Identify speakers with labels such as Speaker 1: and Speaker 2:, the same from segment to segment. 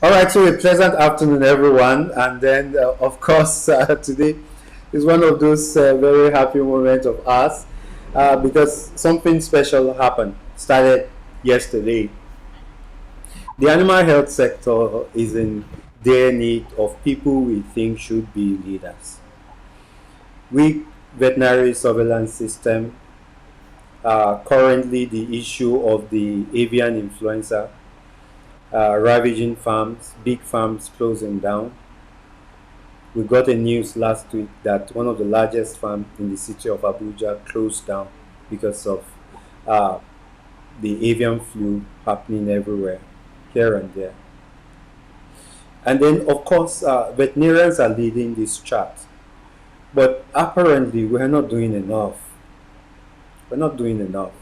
Speaker 1: All right, so a pleasant afternoon, everyone. And then, of course, today is one of those very happy moments of us because something special happened, started yesterday. The animal health sector is in dire need of people we think should be leaders. We veterinary surveillance system, currently the issue of the avian influenza ravaging farms, big farms closing down. We got a news last week that one of the largest farms in the city of Abuja closed down because of uh, the avian flu happening everywhere, here and there. And then, of course, veterinarians are leading this chart. But apparently, we're not doing enough. We're not doing enough.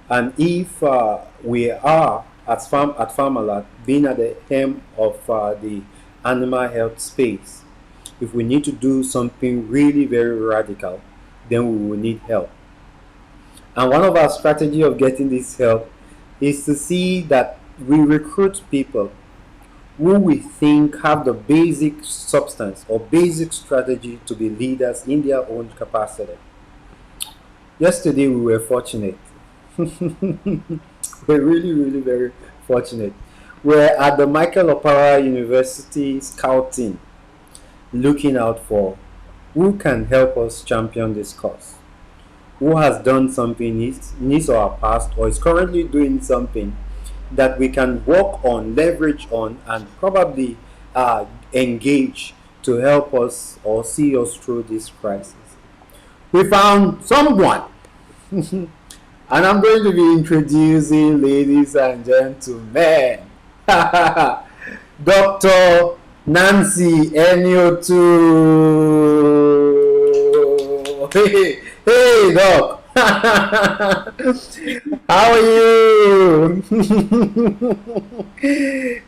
Speaker 1: And if we are at Farmalot being at the helm of the animal health space, if we need to do something really very radical, then we will need help. And one of our strategy of getting this help is to see that we recruit people who we think have the basic substance or basic strategy to be leaders in their own capacity. Yesterday we were fortunate. We're really, really very fortunate. We're at the Michael Opara University scouting, looking out for who can help us champion this cause, who has done something in his or her past or is currently doing something that we can work on, leverage on, and probably engage to help us or see us through this crisis. We found someone, and I'm going to be introducing, ladies and gentlemen, Dr. Nancy ENI-OTU. Hey, Doc. How are you?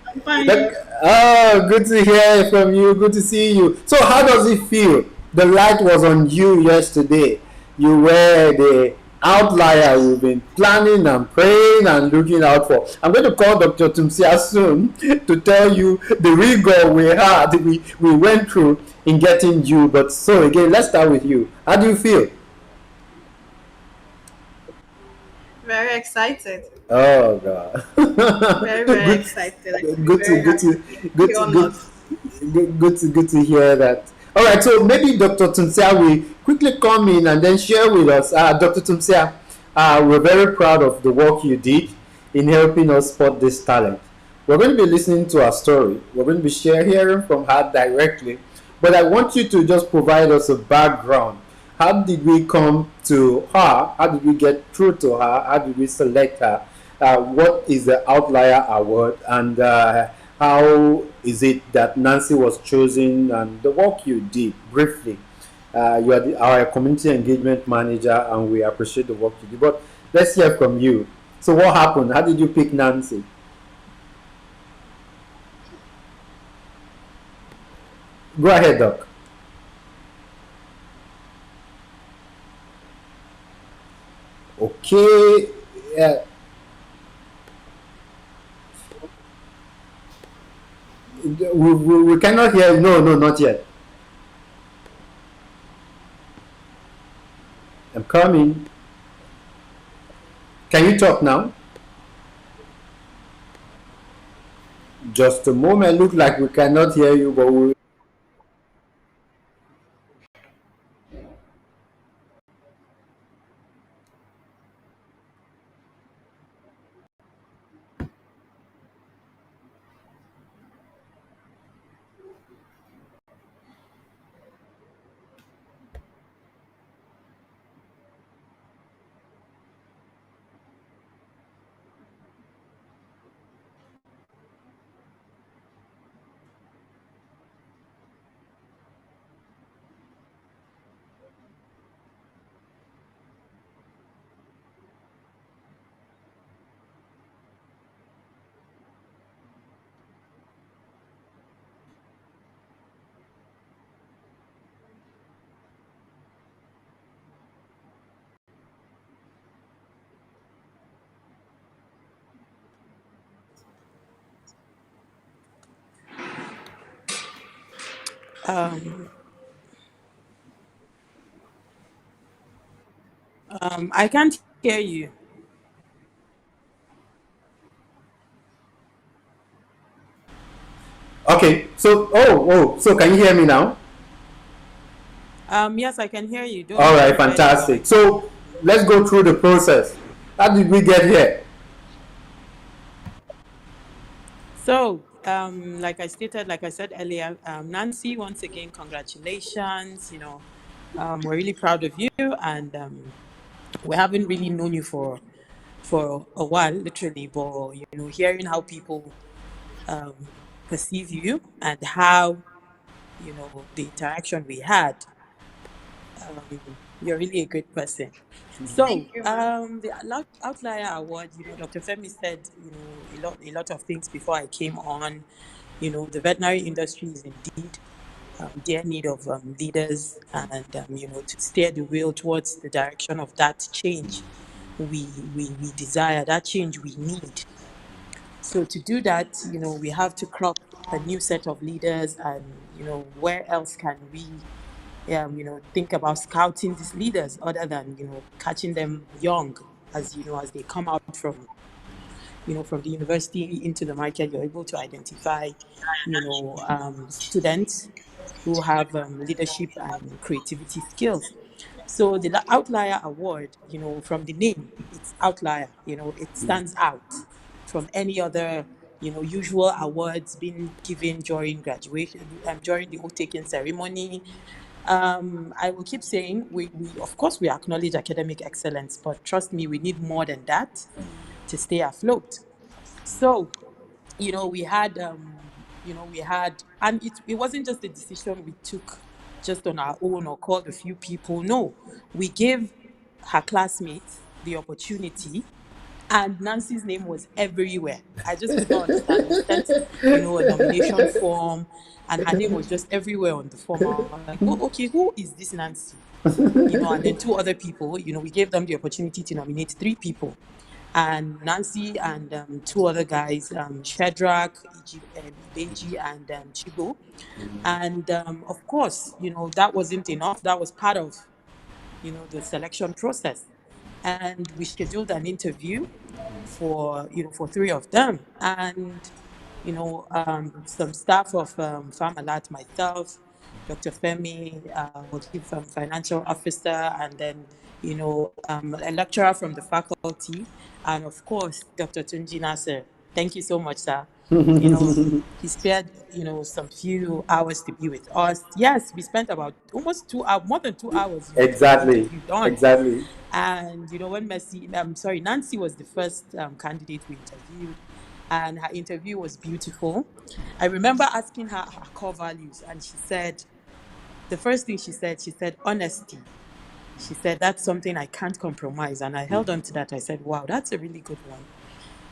Speaker 2: I'm fine.
Speaker 1: Doc, oh, good to hear from you. Good to see you. So, how does it feel? The light was on you yesterday. You were the outlier we've been planning and praying and looking out for. I'm going to call Dr. Tumsia soon to tell you the rigor we went through in getting you. But so again, let's start with you. How do you feel?
Speaker 2: Very excited.
Speaker 1: Oh God.
Speaker 2: Very, very
Speaker 1: good,
Speaker 2: excited. I should be
Speaker 1: good to
Speaker 2: very
Speaker 1: good to
Speaker 2: happy.
Speaker 1: good
Speaker 2: Be
Speaker 1: to good
Speaker 2: honored.
Speaker 1: good to hear that. All right, so maybe Dr. Tumsia will quickly come in and then share with us. Dr. Tumsia, we're very proud of the work you did in helping us spot this talent. We're going to be listening to her story. We're going to be hearing from her directly. But I want you to just provide us a background. How did we come to her? How did we get through to her? How did we select her? What is the Outlier Award? And how is it that Nancy was chosen and the work you did briefly? You are our community engagement manager, and we appreciate the work you did. But let's hear from you. So, what happened? How did you pick Nancy? Go ahead, Doc. Okay. We cannot hear. No, no, not yet. I'm coming. Can you talk now? Just a moment. Look like we cannot hear you, but we.
Speaker 3: Um, I can't hear you.
Speaker 1: Okay, so so can you hear me now?
Speaker 3: Yes, I can hear you.
Speaker 1: All
Speaker 3: Don't
Speaker 1: right,
Speaker 3: go ahead and go
Speaker 1: fantastic.
Speaker 3: ahead.
Speaker 1: So let's go through the process. How did we get here?
Speaker 3: So, like I said earlier, Nancy, once again, congratulations. We're really proud of you, and we haven't really known you for a while, literally, but hearing how people um, perceive you and how the interaction we had, you're really a great person.
Speaker 2: Thank
Speaker 3: So,
Speaker 2: you, ma.
Speaker 3: the Outlier Award, Dr. Femi said, a lot of things before I came on. The veterinary industry is indeed dear need of leaders and, to steer the wheel towards the direction of that change we desire, that change we need. So to do that, we have to crop a new set of leaders, and where else can we think about scouting these leaders other than, catching them young, as as they come out from the university into the market. You're able to identify, students who have leadership and creativity skills. So the Outlier Award, from the name, it's outlier. It stands out from any other, usual awards being given during graduation, during the oath taking ceremony. I will keep saying we of course we acknowledge academic excellence, but trust me, we need more than that to stay afloat. So, and it wasn't just a decision we took just on our own or called a few people. No, we gave her classmates the opportunity, and Nancy's name was everywhere. I just could not understand. We sent, a nomination form, and her name was just everywhere on the form. I was like, oh, okay, who is this Nancy? And then two other people, we gave them the opportunity to nominate three people. And Nancy and two other guys, Shadrach, Ibeji, and Chibo. And of course, that wasn't enough. That was part of, the selection process. And we scheduled an interview for three of them. And some staff of Farmalat, myself, Dr. Femi, our chief financial officer, and then a lecturer from the faculty, and of course Dr. Tunji Nasser. Thank you so much, sir. He spared some few hours to be with us. Yes, we spent about almost 2 hours, more than 2 hours, to get the
Speaker 1: Exactly,
Speaker 3: interview done.
Speaker 1: exactly.
Speaker 3: And when Nancy was the first candidate we interviewed, and her interview was beautiful. I remember asking her core values, and the first thing she said, honesty. She said, that's something I can't compromise. And I held on to that. I said, wow, that's a really good one.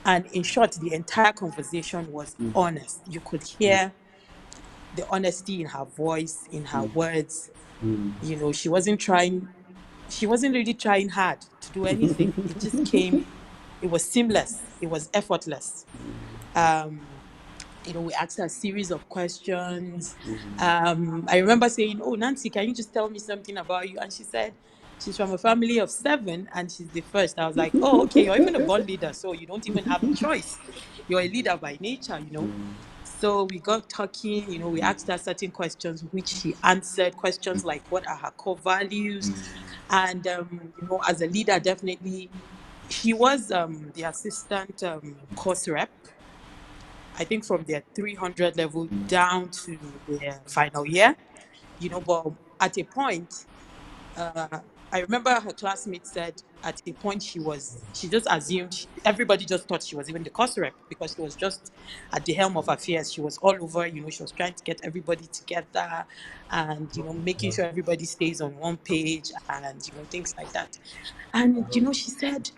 Speaker 3: And in short, the entire conversation was honest. You could hear the honesty in her voice, in her words. She wasn't really trying hard to do anything. It just came, it was seamless, it was effortless. Um, we asked her a series of questions. I remember saying, oh, Nancy, can you just tell me something about you? And she said, she's from a family of seven and she's the first. I was like, oh, okay, you're even a born leader, so you don't even have a choice. You're a leader by nature. So we got talking, we asked her certain questions, which she answered, questions like, what are her core values? And, as a leader, definitely, she was the assistant course rep, I think, from their 300 level down to their final year, but at a point, uh, I remember her classmate said at a point she just assumed, everybody just thought she was even the course rep because she was just at the helm of affairs. She was all over, she was trying to get everybody together and, making sure everybody stays on one page and, things like that. And, she said,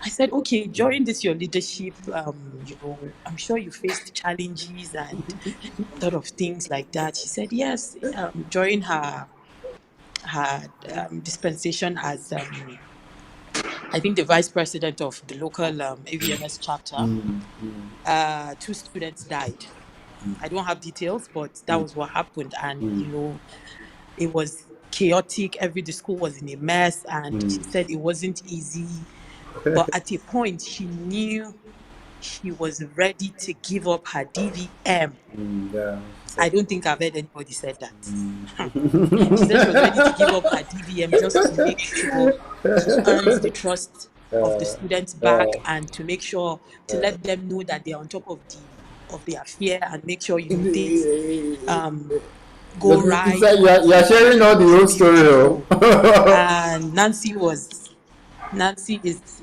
Speaker 3: I said, okay, during this, your leadership, I'm sure you faced challenges and a lot of things like that. She said, yes, during her dispensation as, I think, the vice president of the local AVMS chapter, two students died. I don't have details, but that
Speaker 1: mm,
Speaker 3: was what happened. And,
Speaker 1: mm,
Speaker 3: it was chaotic. The school was in a mess. And
Speaker 1: mm,
Speaker 3: she said it wasn't easy. But at a point, she knew she was ready to give up her DVM.
Speaker 1: yeah, she
Speaker 3: I
Speaker 1: said.
Speaker 3: don't think I've heard anybody said that. She said she was ready to give
Speaker 1: Mm.
Speaker 3: up her DVM just to make sure she earns the trust of the students back, and to make sure to let them know that they're on top of the affair, and make sure things um go
Speaker 1: It's
Speaker 3: right
Speaker 1: like
Speaker 3: and
Speaker 1: you're sharing all the
Speaker 3: it's
Speaker 1: whole story.
Speaker 3: beautiful.
Speaker 1: Oh.
Speaker 3: And Nancy is,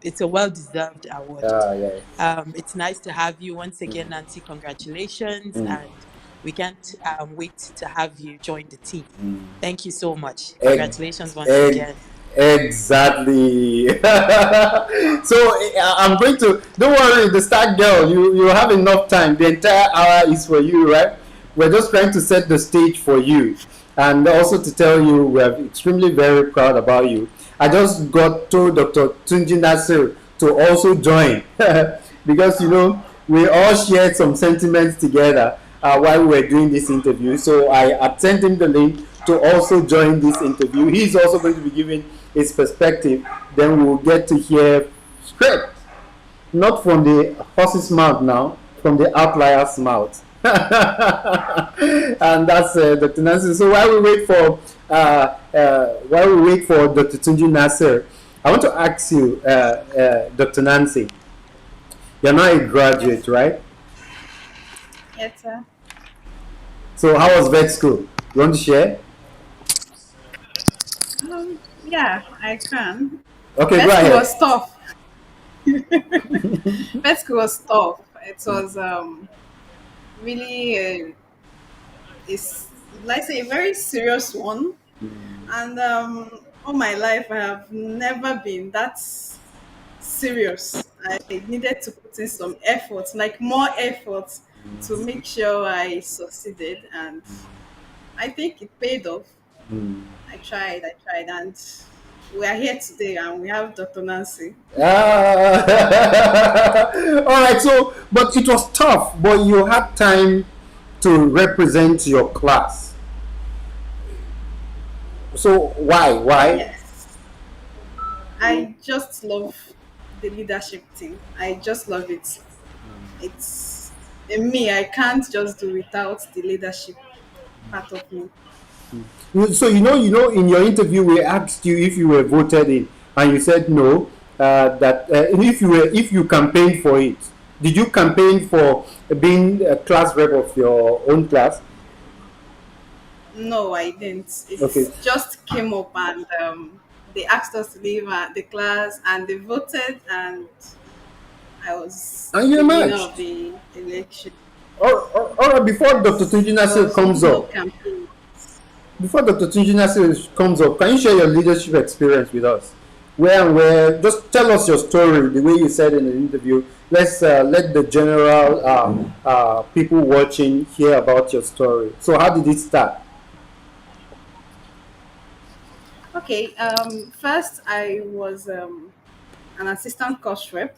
Speaker 3: it's a well-deserved award.
Speaker 1: Ah, yes.
Speaker 3: It's nice to have you once again, Nancy. Congratulations,
Speaker 1: Mm.
Speaker 3: and we can't wait to have you join the team. Thank you so much.
Speaker 1: Egg,
Speaker 3: Congratulations once
Speaker 1: egg,
Speaker 3: again.
Speaker 1: exactly. So I'm going to. Don't worry, the star girl. You have enough time. The entire hour is for you, right? We're just trying to set the stage for you, and also to tell you we're extremely very proud about you. I just got told Dr. Tunji Nasser to also join because we all shared some sentiments together while we were doing this interview. So I had sent him the link to also join this interview. He's also going to be giving his perspective. Then we'll get to hear straight, not from the horse's mouth now, from the outlier's mouth. And that's Dr. Nasser. So while we wait for Dr. Tunji Nasser, I want to ask you, Dr. Nancy, you're not a
Speaker 2: Yes,
Speaker 1: graduate, right?
Speaker 2: yes, sir.
Speaker 1: So how was vet school? You want to share?
Speaker 2: Yeah, I can.
Speaker 1: Okay, go
Speaker 2: Vet school
Speaker 1: ahead.
Speaker 2: was tough. Vet school was tough. It was really is like say a very serious one. And all my life I have never been that serious. I needed to put in some effort, like more effort, to make sure I succeeded, and I think it paid off. I tried, and we are here today, and we have Dr. Nancy.
Speaker 1: All right. So, but it was tough, but you had time to represent your class. So why? Why?
Speaker 2: Yes, I just love the leadership thing. I just love it. It's in me. I can't just do without the leadership part of me.
Speaker 1: So in your interview, we asked you if you were voted in, and you said no. That if you campaigned for it, did you campaign for being a class rep of your own class?
Speaker 2: No, I didn't. It
Speaker 1: Okay,
Speaker 2: just came up, and they asked us to leave the class, and they voted, and I was
Speaker 1: and you
Speaker 2: the winner
Speaker 1: emerged.
Speaker 2: of the election.
Speaker 1: All right. Before Dr.
Speaker 2: Yes, there
Speaker 1: Tunji
Speaker 2: was
Speaker 1: comes
Speaker 2: no
Speaker 1: up,
Speaker 2: campaign.
Speaker 1: Before Dr. Tunji comes up, can you share your leadership experience with us? Just tell us your story, the way you said in the interview. Let's let the general people watching hear about your story. So, how did it start?
Speaker 2: Okay, first I was an assistant course rep,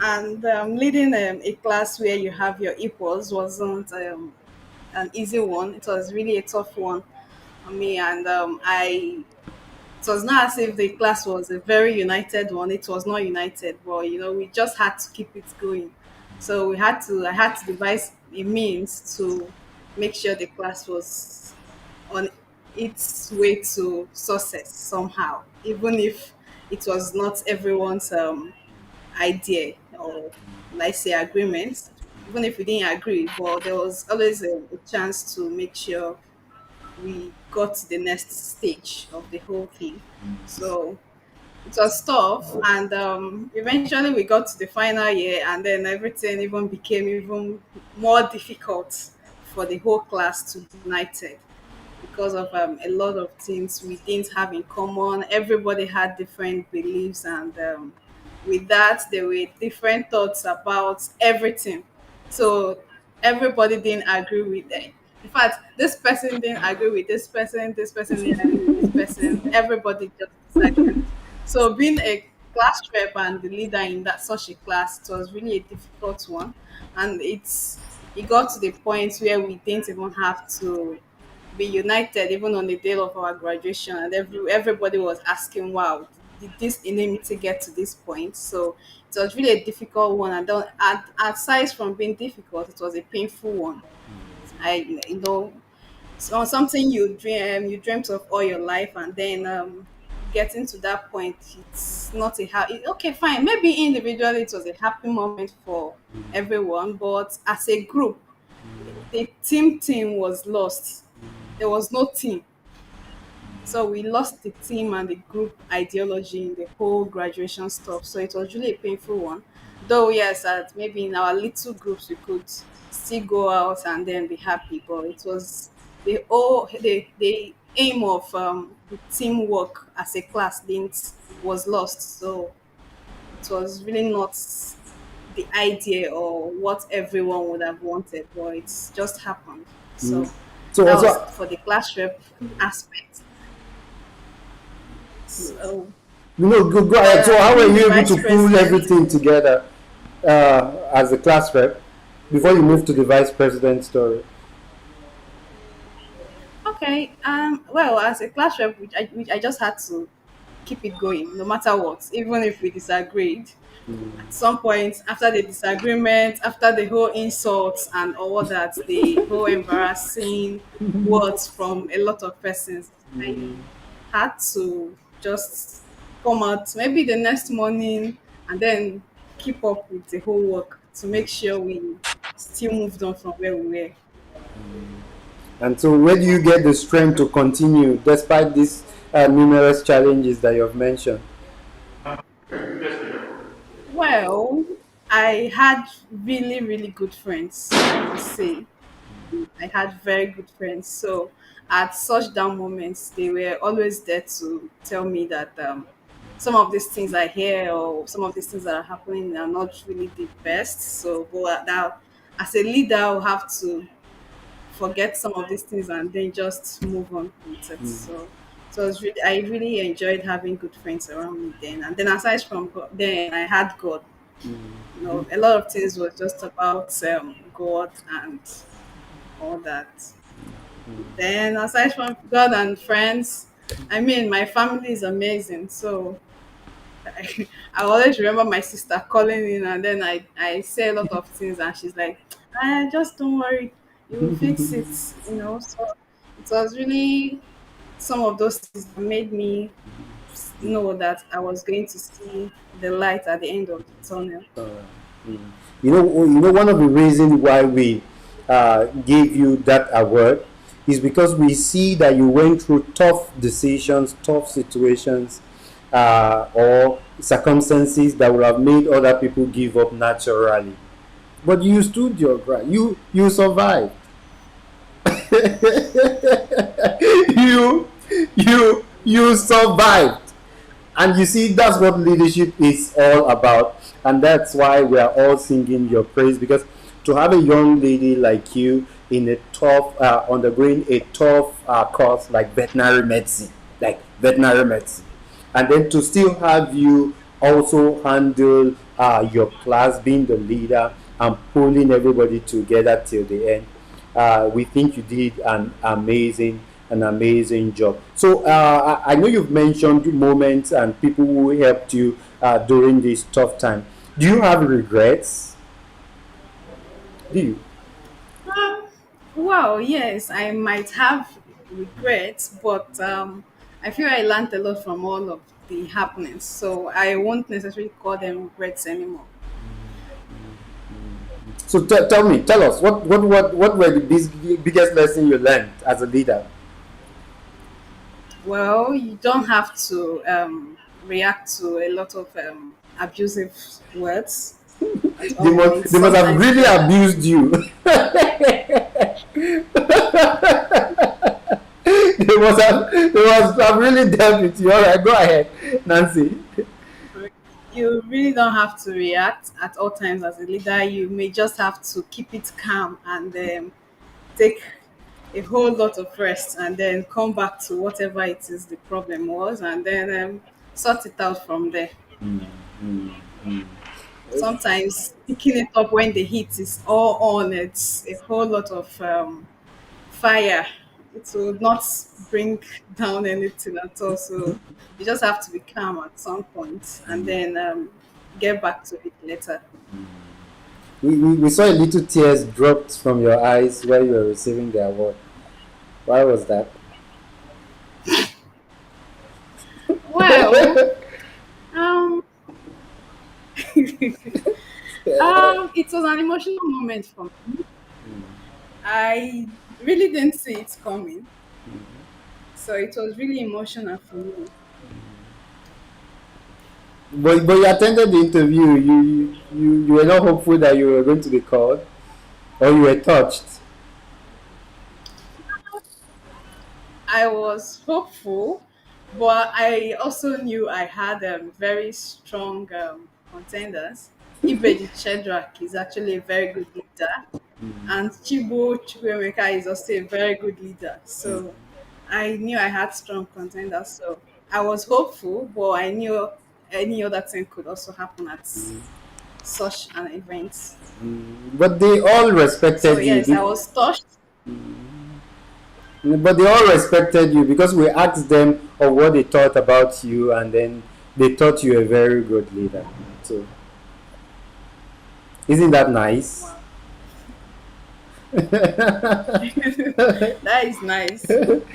Speaker 2: and leading a class where you have your equals wasn't an easy one. It was really a tough one on me, and it was not as if the class was a very united one. It was not united, but we just had to keep it going. So I had to devise a means to make sure the class was on its way to success somehow, even if it was not everyone's idea, or let's say agreement. Even if we didn't agree, but there was always a chance to make sure we got to the next stage of the whole thing. So it was tough, and eventually we got to the final year, and then everything even became even more difficult for the whole class to be united because of a lot of things we didn't have in common. Everybody had different beliefs, and with that, there were different thoughts about everything. So everybody didn't agree with them. In fact, this person didn't agree with this person didn't agree with this person. Everybody just disagreed. So being a class rep and the leader in that such a class, it was really a difficult one, and it got to the point where we didn't even have to be united even on the day of our graduation, and everybody was asking, "Wow, did this enmity get to this point?" So it was really a difficult one, and aside from being difficult, it was a painful one. I you know so something you dreamt of all your life, and then getting to that point, it's not a happy. Okay, fine, maybe individually it was a happy moment for everyone, but as a group, the team was lost. There was no team, so we lost the team and the group ideology in the whole graduation stuff. So it was really a painful one. Though yes, that maybe in our little groups we could still go out and then be happy, but it was the aim of the teamwork as a class didn't was lost. So it was really not the idea or what everyone would have wanted, but it's just happened.
Speaker 1: Mm.
Speaker 2: So
Speaker 1: So
Speaker 2: that was
Speaker 1: also,
Speaker 2: for the class rep aspect. So
Speaker 1: go ahead. So how were
Speaker 2: being the
Speaker 1: you able
Speaker 2: vice
Speaker 1: to pull
Speaker 2: president.
Speaker 1: everything together as a class rep before you move to the vice president story?
Speaker 2: Okay. Well, as a class rep, which I just had to keep it going, no matter what, even if we disagreed. At some point, after the disagreement, after the whole insults and all that, the whole embarrassing words from a lot of persons, I had to just come out maybe the next morning and then keep up with the whole work to make sure we still moved on from where we were.
Speaker 1: And so, where do you get the strength to continue despite these numerous challenges that you have mentioned?
Speaker 2: Well, I had really, really good friends, I must say. I had very good friends. So at such down moments, they were always there to tell me that some of these things I hear or some of these things that are happening are not really the best. So, but now, as a leader, I'll have to forget some of these things and then just move on with it. So it was really, I really enjoyed having good friends around me then. And then aside from then, I had God. A lot of things was just about God and all that. Then aside from God and friends, I mean, my family is amazing. So I always remember my sister calling in, and then I say a lot of things, and she's like, just don't worry, you will fix it, So it was really some of those things that made me know that I was going to see the light at the end of the tunnel.
Speaker 1: Mm. One of the reasons why we gave you that award is because we see that you went through tough decisions, tough situations, or circumstances that would have made other people give up naturally. But you stood your ground. You survived. you you survived. And you see, that's what leadership is all about. And that's why we are all singing your praise, because to have a young lady like you in a tough, undergoing a tough course like veterinary medicine, and then to still have you also handle your class, being the leader and pulling everybody together till the end. We think you did an amazing job. So I know you've mentioned moments and people who helped you during this tough time. Do you have regrets? Do you?
Speaker 2: Um, well, yes, I might have regrets, but I feel I learned a lot from all of the happenings, so I won't necessarily call them regrets anymore.
Speaker 1: So tell us what were the biggest lesson you learned as a leader?
Speaker 2: Well, you don't have to react to a lot of abusive words at all points.
Speaker 1: They must have
Speaker 2: Sometimes
Speaker 1: really abused you. They must have really dealt with you. All right, go ahead, Nancy.
Speaker 2: you really don't have to react at all times as a leader. You may just have to keep it calm and take a whole lot of rest and then come back to whatever it is the problem was and then sort it out from there.
Speaker 1: mm, mm, mm.
Speaker 2: Sometimes picking it up when the heat is all on, it's a whole lot of fire. It will not bring down anything at all. So you just have to be calm at some point and then get back to it later.
Speaker 1: We saw a little tears dropped from your eyes while you were receiving the award. Why was that?
Speaker 2: Well, um, it was an emotional moment for me. I really didn't see it coming, so it was really emotional for me.
Speaker 1: But you attended the interview. You were not hopeful that you were going to be called, or you were touched.
Speaker 2: I was hopeful, but I also knew I had very strong contenders. Ibeji Chedrak is actually a very good leader, and Chukwuemeka is also a very good leader. So I knew I had strong contenders. So I was hopeful, but I knew any other thing could also happen at such an event.
Speaker 1: But they all
Speaker 2: So
Speaker 1: respected you.
Speaker 2: yes, I was touched.
Speaker 1: But they all respected you because we asked them of what they thought about you, and then they thought you a very good leader. So, isn't that nice?
Speaker 2: Wow, that is nice.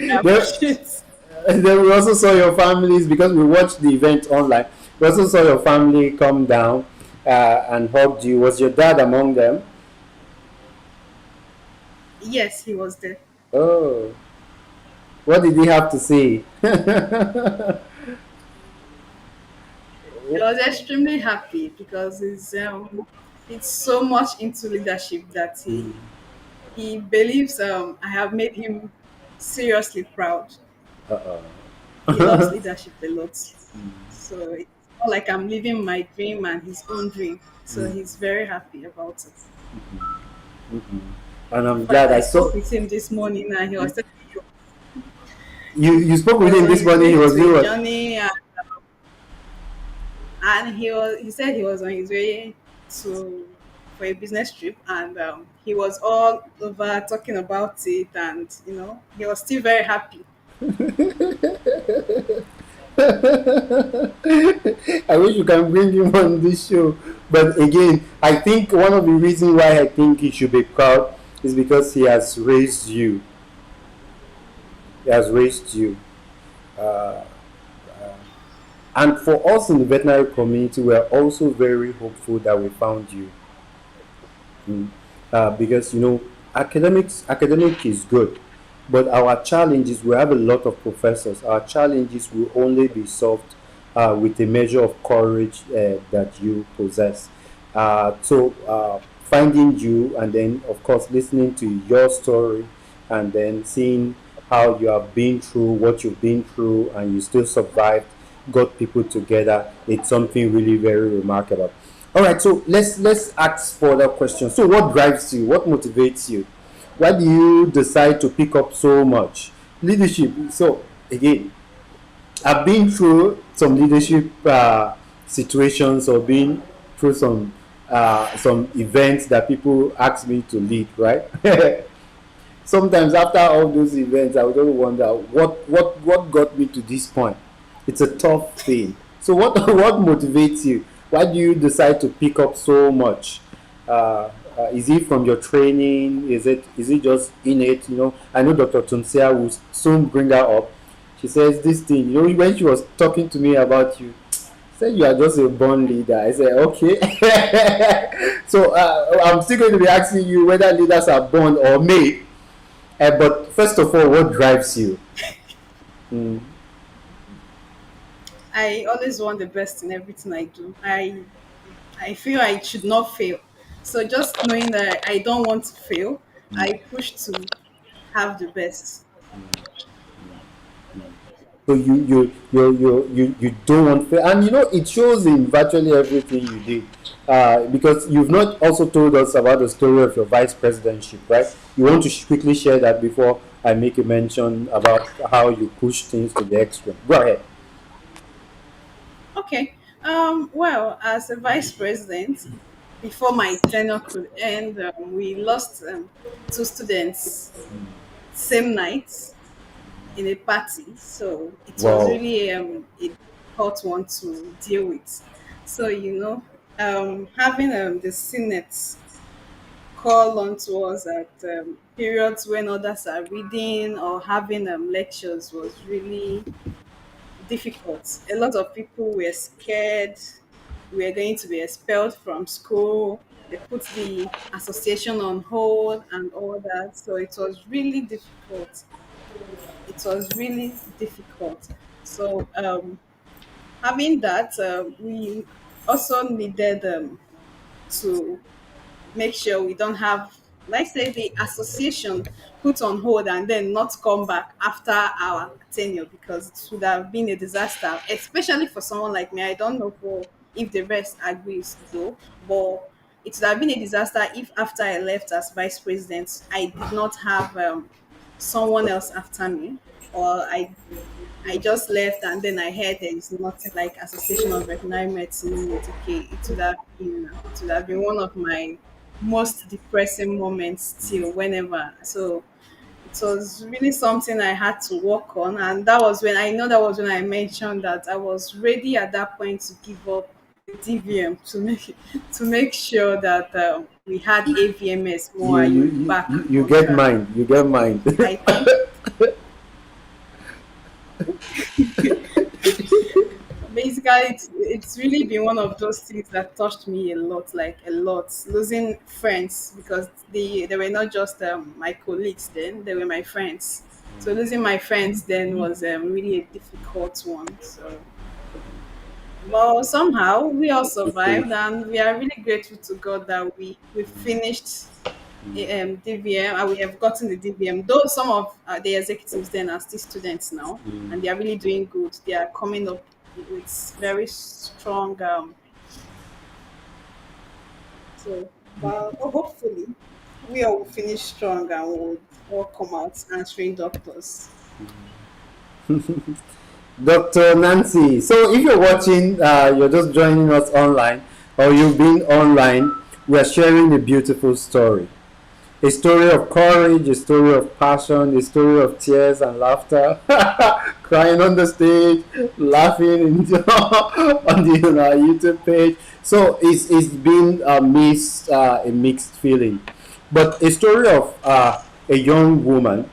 Speaker 2: I
Speaker 1: Then,
Speaker 2: appreciate.
Speaker 1: then we also saw your families because we watched the event online. We also saw your family come down and hugged you. Was your dad among them?
Speaker 2: Yes, he was there.
Speaker 1: Oh, what did he have to say?
Speaker 2: He was extremely happy because it's so much into leadership that he believes I have made him seriously proud. He loves
Speaker 1: Uh-oh.
Speaker 2: leadership a lot. So it's not like I'm living my dream and his own dream. So he's very happy about it.
Speaker 1: And
Speaker 2: In
Speaker 1: I'm
Speaker 2: fact,
Speaker 1: glad
Speaker 2: I
Speaker 1: I saw
Speaker 2: spoke with him this morning and he was telling me
Speaker 1: you spoke
Speaker 2: he
Speaker 1: with
Speaker 2: was
Speaker 1: him
Speaker 2: on
Speaker 1: this
Speaker 2: his
Speaker 1: morning. He
Speaker 2: way
Speaker 1: was
Speaker 2: to
Speaker 1: doing
Speaker 2: a
Speaker 1: what?
Speaker 2: journey and he said he was on his way to for a business trip and he was all over talking about it and he was still very happy.
Speaker 1: I wish you can bring him on this show. But again, I think one of the reasons why I think he should be proud is because he has raised you. He has raised you. Uh, and for us in the veterinary community, we are also very hopeful that we found you. Mm. Because academic is good, but our challenges, we have a lot of professors. Our challenges will only be solved with a measure of courage that you possess. Finding you, and then of course listening to your story, and then seeing how you have been through what you've been through and you still survived, got people together, it's something really very remarkable. All right, so let's ask further questions. So what drives you? What motivates you? Why do you decide to pick up so much leadership? So again, I've been through some leadership situations, or been through some events that people ask me to lead, right? Sometimes after all those events, I would just wonder what got me to this point. It's a tough thing. So what what motivates you? Why do you decide to pick up so much? Is it from your training? Is it just innate? I know Dr. Tunsia will soon bring her up. She says this thing. When she was talking to me about you, said you are just a born leader. I said okay. So I'm still going to be asking you whether leaders are born or made. But first of all, what drives you? Mm,
Speaker 2: I always want the best in everything I do. I feel I should not fail. So just knowing that I don't want to fail, I push to have the best.
Speaker 1: so you don't want fail, and it shows in virtually everything you did. Because you've not also told us about the story of your vice presidentship, right? You want to quickly share that before I make a mention about how you push things to the extreme. Go ahead.
Speaker 2: Okay. Well, as a vice president, before my tenure could end, we lost two students same night in a party. So it was
Speaker 1: Wow.
Speaker 2: really a difficult one to deal with. So, having the Senate call on to us at periods when others are reading or having lectures was really difficult. A lot of people were scared we were going to be expelled from school. They put the association on hold and all that. So it was really difficult. It was really difficult. So having that, we also needed to make sure we don't have, like say, the association put on hold and then not come back after our tenure because it would have been a disaster, especially for someone like me. I don't know for if the rest agrees though, but it would have been a disaster if after I left as vice president, I did not have someone else after me, or I just left and then I heard there is nothing like Association of Veterinary Medicine unit. Okay, it would have been one of my most depressing moments till whenever. So it was really something I had to work on, and that was when I mentioned that I was ready at that point to give up the DVM to make sure that we had AVMS more back
Speaker 1: You
Speaker 2: on
Speaker 1: get
Speaker 2: track.
Speaker 1: mine. You get mine.
Speaker 2: I think basically it's really been one of those things that touched me a lot, like a lot, losing friends because they were not just my colleagues, then they were my friends. So losing my friends then was really a difficult one. So well, somehow we all survived, and we are really grateful to God that we finished DVM, and we have gotten the DVM. Though some of the executives then are still students now, and they are really doing good. They are coming up with very strong. So, but hopefully, we all will finish strong and will all come out answering doctors.
Speaker 1: Dr. Nancy. So if you're watching, you're just joining us online, or you've been online, we are sharing a beautiful story. A story of courage, a story of passion, a story of tears and laughter, crying on the stage, laughing on the on our YouTube page. So it's been a mixed feeling, but a story of a young woman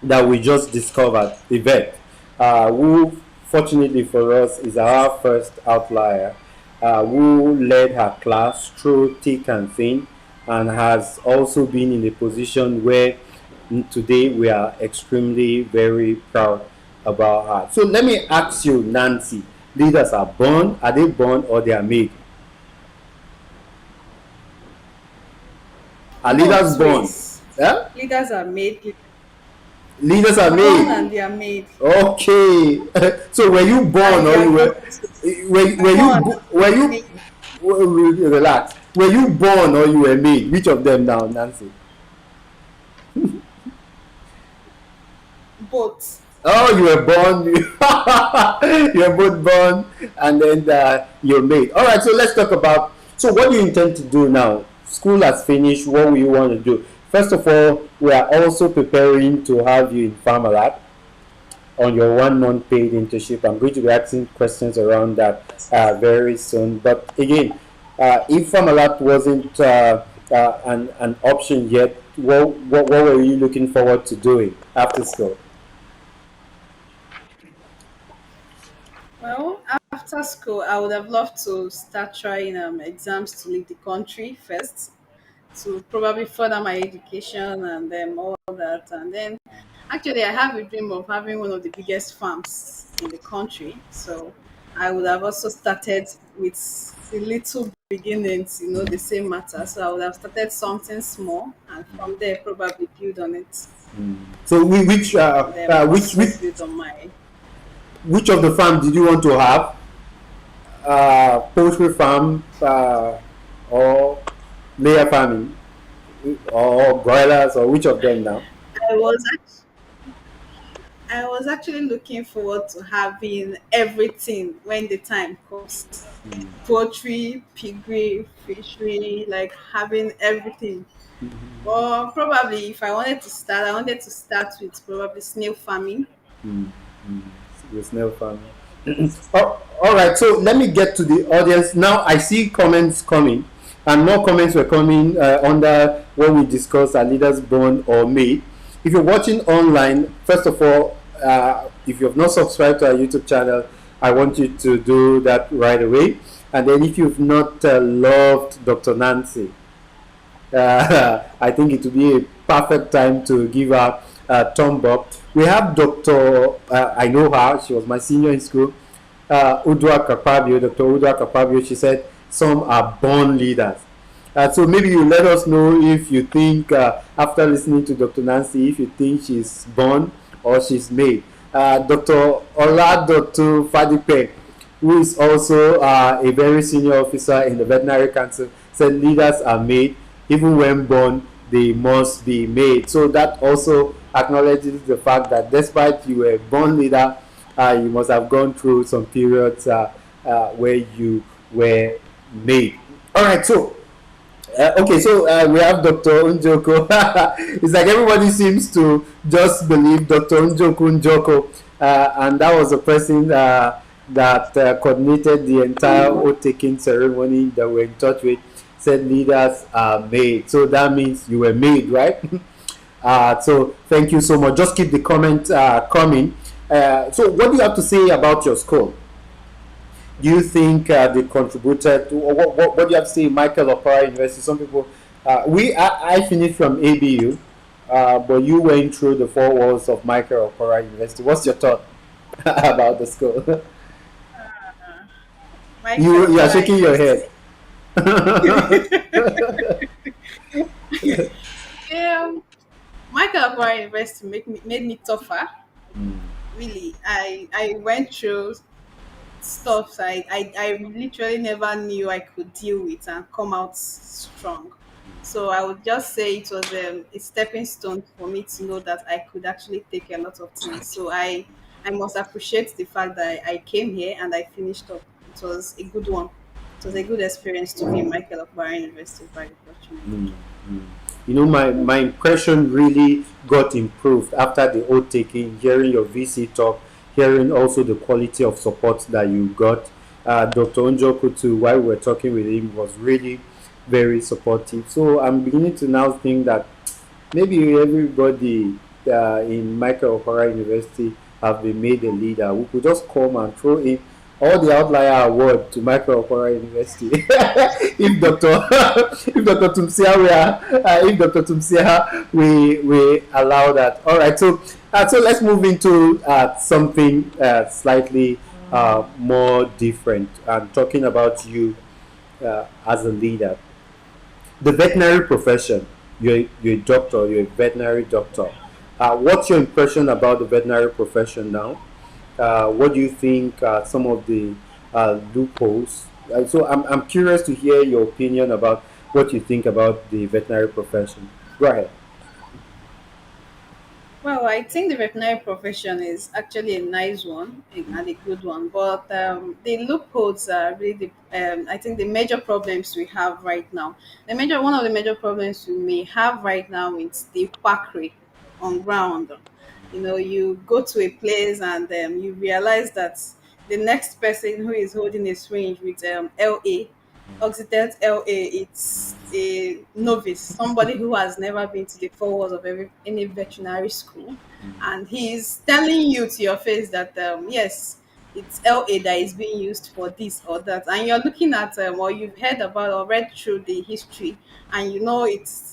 Speaker 1: that we just discovered, Yvette, who fortunately for us is our first outlier, who led her class through thick and thin and has also been in a position where today we are extremely very proud about her. So let me ask you, Nancy, leaders are they born or they are made? Are leaders
Speaker 2: Both
Speaker 1: born?
Speaker 2: ways.
Speaker 1: Yeah?
Speaker 2: Leaders are made,
Speaker 1: Leaders are
Speaker 2: born,
Speaker 1: made.
Speaker 2: and they are made,
Speaker 1: Okay. So were you born
Speaker 2: and they
Speaker 1: or
Speaker 2: are
Speaker 1: you
Speaker 2: going
Speaker 1: were
Speaker 2: to
Speaker 1: were you
Speaker 2: born
Speaker 1: were
Speaker 2: and
Speaker 1: you
Speaker 2: made.
Speaker 1: relax. Were you born or you were made? Which of them now, Nancy?
Speaker 2: Both.
Speaker 1: Oh, you were born. You were both born, and then you're made. All right. So let's talk about. So what do you intend to do now? School has finished. What will you want to do? First of all, we are also preparing to have you in Farmalab on your 1 month paid internship. I'm going to be asking questions around that very soon. But again, if Farmalab wasn't an option yet, what were you looking forward to doing after school?
Speaker 2: Well, after school, I would have loved to start trying exams to leave the country first, to probably further my education and then all that. And then, actually, I have a dream of having one of the biggest farms in the country. So I would have also started with the little beginnings, the same matter. So I would have started something small, and from there, probably build on it,
Speaker 1: So which
Speaker 2: and then also build on my.
Speaker 1: which of the farm did you want to have? Poultry farm or layer farming or broilers or which of them now?
Speaker 2: I was I was actually looking forward to having everything when the time comes. Poultry, piggery, fishery, like having everything. Or probably if I wanted to start with probably snail farming.
Speaker 1: Mm, mm, with snail farming. All right, so let me get to the audience now. I see comments coming, and more comments were coming under what we discussed: are leaders born or made? If you're watching online, first of all, if you have not subscribed to our YouTube channel, I want you to do that right away. And then, if you've not loved Dr. Nancy, I think it would be a perfect time to give her a thumb up. We have Dr. I know her, she was my senior in school, Udwa Kapabio, Dr. Udwa Kapabio. She said some are born leaders. So maybe you let us know if you think, after listening to Dr. Nancy, if you think she's born or she's made. Dr. Ola Dr. Fadipe, who is also a very senior officer in the Veterinary Council, said leaders are made. Even when born, they must be made. So that also acknowledges the fact that despite you were born leader, you must have gone through some periods where you were made. All right, so okay, so we have Dr. Unjoko. It's like everybody seems to just believe Dr. Unjoko, and that was the person that coordinated the entire oath taking ceremony that we're in touch with. Said leaders are made, so that means you were made, right? So thank you so much. Just keep the comment coming. So, what do you have to say about your school? Do you think they contributed to, or what do you have to say, Michael Opera University? Some people, I finished from ABU, but you went through the four walls of Michael Opera University. What's your thought about the school?
Speaker 2: Michael
Speaker 1: You are
Speaker 2: Opera
Speaker 1: shaking your head.
Speaker 2: University. Um, Michael Opera University made me tougher. Really, I went through stuff I literally never knew I could deal with and come out strong. So I would just say it was a stepping stone for me to know that I could actually take a lot of things. So I must appreciate the fact that I came here and I finished up. It was a good one. It was a good experience to be in Michael of Bahrain University by the opportunity.
Speaker 1: Mm, mm. You know, my impression really got improved after the oath taking, hearing your VC talk, hearing also the quality of support that you got. Dr. Onjoku, too, while we were talking with him, was really very supportive. So I'm beginning to now think that maybe everybody in Michael Okora University have been made a leader. We could just come and throw in all the outlier award to Michael Okora University. If Dr. if Dr. Tumsia if Dr. Tumsia we allow that. All right, so let's move into something slightly more different. I'm talking about you as a leader. The veterinary profession. You're a doctor. You're a veterinary doctor. What's your impression about the veterinary profession now? What do you think some of the loopholes? So I'm curious to hear your opinion about what you think about the veterinary profession. Go ahead.
Speaker 2: Well, I think the veterinary profession is actually a nice one and a good one, but the loopholes are really I think the major problems we have right now. One of the major problems we may have right now is the quackery on ground. You know, you go to a place and you realize that the next person who is holding a syringe with LA, Occidental LA, it's a novice, somebody who has never been to the four walls of any veterinary school. And he's telling you to your face that, yes, it's LA that is being used for this or that. And you're looking at, or you've heard about or read through the history, and you know it's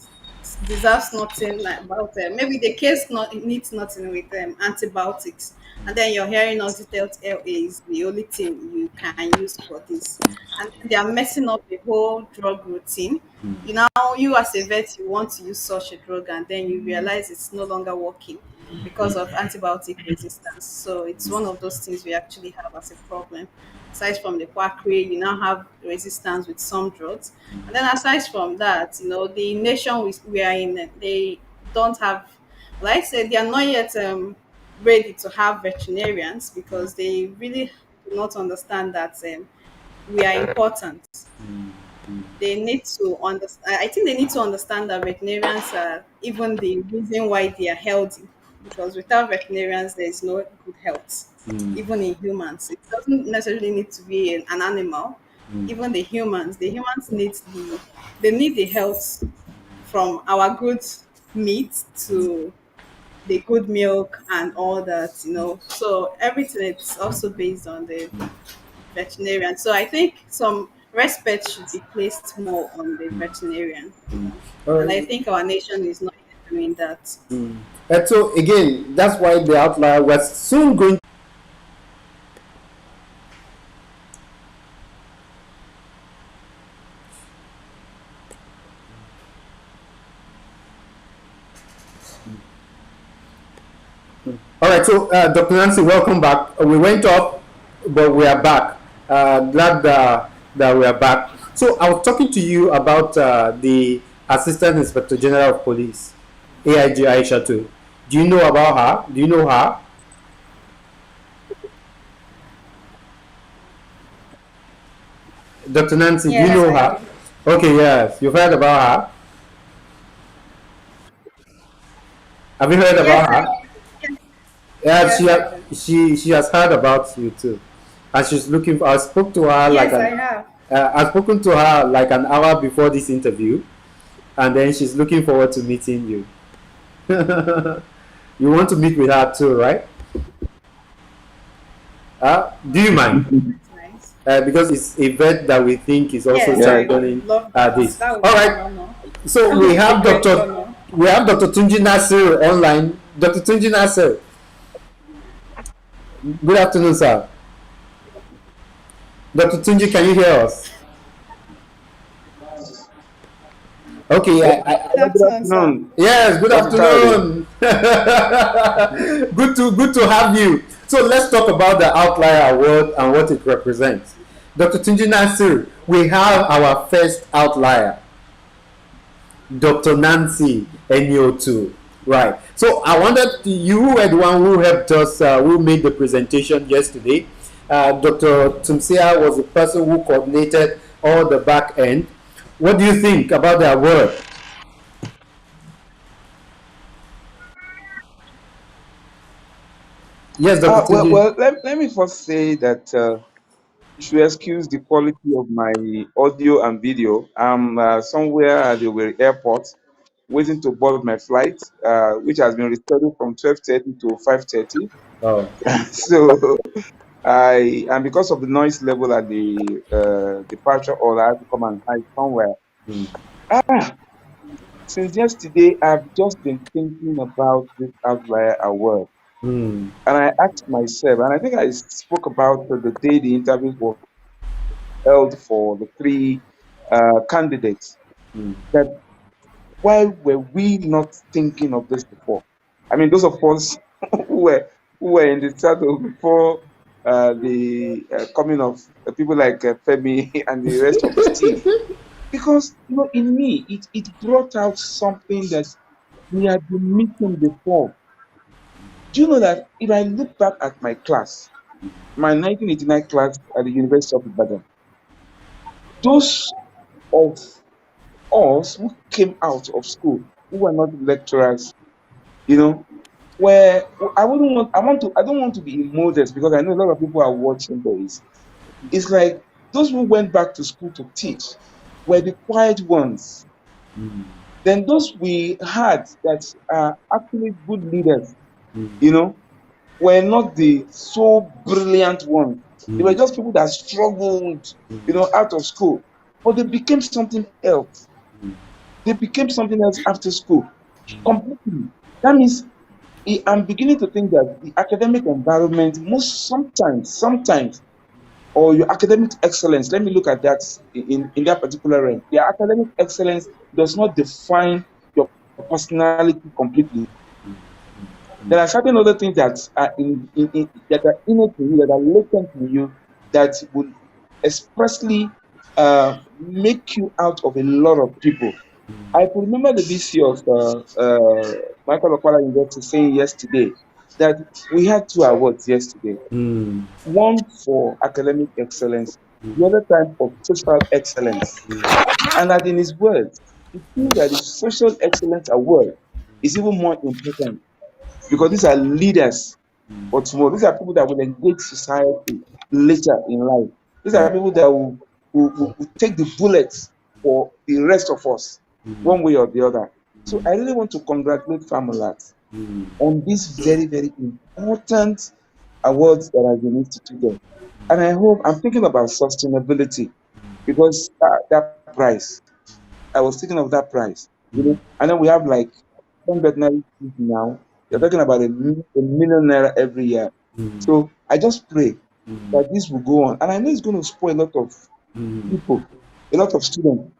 Speaker 2: deserves nothing like about them. Maybe the case needs nothing with antibiotics, and then you're hearing Oxytel LA is the only thing you can use for this, and they are messing up the whole drug routine. You now, you as a vet, you want to use such a drug, and then you realize it's no longer working because of antibiotic resistance. So it's one of those things we actually have as a problem. Aside from the quackery, you now have resistance with some drugs. And then aside from that, you know, the nation we are in, they don't have, like I said, they are not yet ready to have veterinarians because they really do not understand that we are important. They need to understand. I think they need to understand that veterinarians are even the reason why they are healthy. Because without veterinarians, there is no good health, even in humans. It doesn't necessarily need to be an animal. Even the humans need they need the health from our good meat to the good milk and all that. So everything is also based on the veterinarian. So I think some respect should be placed more on the veterinarian.
Speaker 1: All
Speaker 2: And I
Speaker 1: right.
Speaker 2: think our nation is not doing that.
Speaker 1: And so again, that's why the outlier was soon going. All right, so Dr. Nancy, welcome back. We went up, but we are back. Glad that we are back. So I was talking to you about the Assistant Inspector General of Police, AIG Aisha too. Do you know about her? Do you know her? Dr. Nancy, do you
Speaker 2: Yes,
Speaker 1: know
Speaker 2: I
Speaker 1: her?
Speaker 2: do.
Speaker 1: Okay, yes. You've heard about her? Have you heard
Speaker 2: Yes,
Speaker 1: about
Speaker 2: I
Speaker 1: her?
Speaker 2: yes,
Speaker 1: Yeah,
Speaker 2: yes, I do.
Speaker 1: she has heard about you too, and she's looking for. I spoke to her like
Speaker 2: Yes, I
Speaker 1: an.
Speaker 2: have.
Speaker 1: I've spoken to her like an hour before this interview, and then she's looking forward to meeting you. You want to meet with her too, right? Do you mind?
Speaker 2: That's nice.
Speaker 1: Because it's a vet that we think is also
Speaker 2: Yes,
Speaker 4: Yeah,
Speaker 2: I would
Speaker 1: championing
Speaker 2: love that.
Speaker 1: this.
Speaker 2: That would
Speaker 1: All
Speaker 2: be an
Speaker 1: right.
Speaker 2: honor.
Speaker 1: So
Speaker 2: That
Speaker 1: we
Speaker 2: would be a
Speaker 1: have
Speaker 2: great
Speaker 1: Doctor.
Speaker 2: honor.
Speaker 1: We have Doctor Tunji Nasser online. Doctor Tunji Nasser. Good afternoon, sir. Doctor Tunji, can you hear us? Okay,
Speaker 2: Good
Speaker 4: good
Speaker 2: afternoon, sir.
Speaker 4: afternoon,
Speaker 1: yes, good
Speaker 4: Dr. Kari.
Speaker 1: afternoon. Good to have you. So let's talk about the Outlier Award and what it represents. Dr. Tunji Nasir, we have our first outlier, Dr. Nancy ENI-OTU. Right. So I wanted you were the one who helped us, who made the presentation yesterday. Dr. Tumsia was the person who coordinated all the back end. What do you think about the award? Yes, Dr. Tunji.
Speaker 4: Let me first say that you should excuse the quality of my audio and video. I'm somewhere at the Owerri airport waiting to board my flight, which has been rescheduled from 12:30 to 5:30.
Speaker 1: Oh.
Speaker 4: So and because of the noise level at the departure hall, I have to come and hide somewhere.
Speaker 1: Mm.
Speaker 4: Ah, since yesterday, I've just been thinking about this Outlier Award.
Speaker 1: Mm.
Speaker 4: And I asked myself, and I think I spoke about the day the interviews were held for the three candidates,
Speaker 1: Mm.
Speaker 4: that why were we not thinking of this before? I mean, those of us who were in the saddle before the coming of people like Femi and the rest of his team. Because, in me, it brought out something that we had been missing before. Do you know that if I look back at my class, my 1989 class at the University of Ibadan, those of us who came out of school, who were not lecturers, you know, where I don't want to be immodest because I know a lot of people are watching this. It's like those who went back to school to teach were the quiet ones.
Speaker 1: Mm.
Speaker 4: Then those we had that are actually good leaders,
Speaker 1: Mm.
Speaker 4: you know, were not the so brilliant ones. They were
Speaker 1: Mm.
Speaker 4: just people that struggled, out of school. But they became something else. They became something else after school. Completely. That means I'm beginning to think that the academic environment most sometimes, or your academic excellence, let me look at that in that particular realm. Your academic excellence does not define your personality completely. There are certain other things that are that are innate to you, that are latent in you, that would expressly make you out of a lot of people. I could remember the VC of Michael Okwara University saying yesterday that we had two awards yesterday.
Speaker 1: Mm.
Speaker 4: One for academic excellence, the other time for social excellence. And that in his words, he feels that the social excellence award is even more important because these are leaders for tomorrow. These are people that will engage society later in life. These are people that will take the bullets for the rest of us, one way or the other. So I really want to congratulate Farmalat on this very, very important awards that have been instituted. And I hope I'm thinking about sustainability because that prize, I was thinking of that prize, and then we have like some veterinary schools now. You're talking about a million naira every year. So I just pray that this will go on, and I know it's going to spoil a lot of people, a lot of students.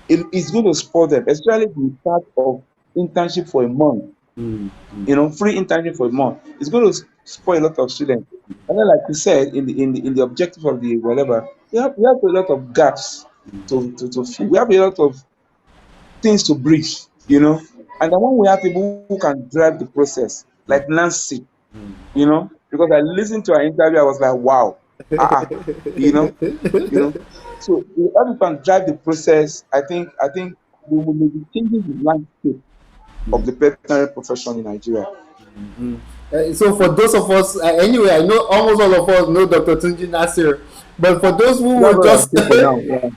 Speaker 4: It's going to spoil them, especially the part of internship for a month. Free internship for a month. It's going to spoil a lot of students. And then, like you said, in the objective of the whatever, we have a lot of gaps to fill. We have a lot of things to bridge. And then when we have people who can drive the process, like Nancy, because I listened to her interview, I was like, wow, you know, you know. So if everyone can drive the process, I think we will be changing the landscape of the veterinary profession in Nigeria.
Speaker 1: So for those of us, anyway, I know almost all of us know Dr. Tunji Nasir, but for those who
Speaker 4: That's
Speaker 1: will
Speaker 4: what I'll
Speaker 1: just,
Speaker 4: say for now. Yeah.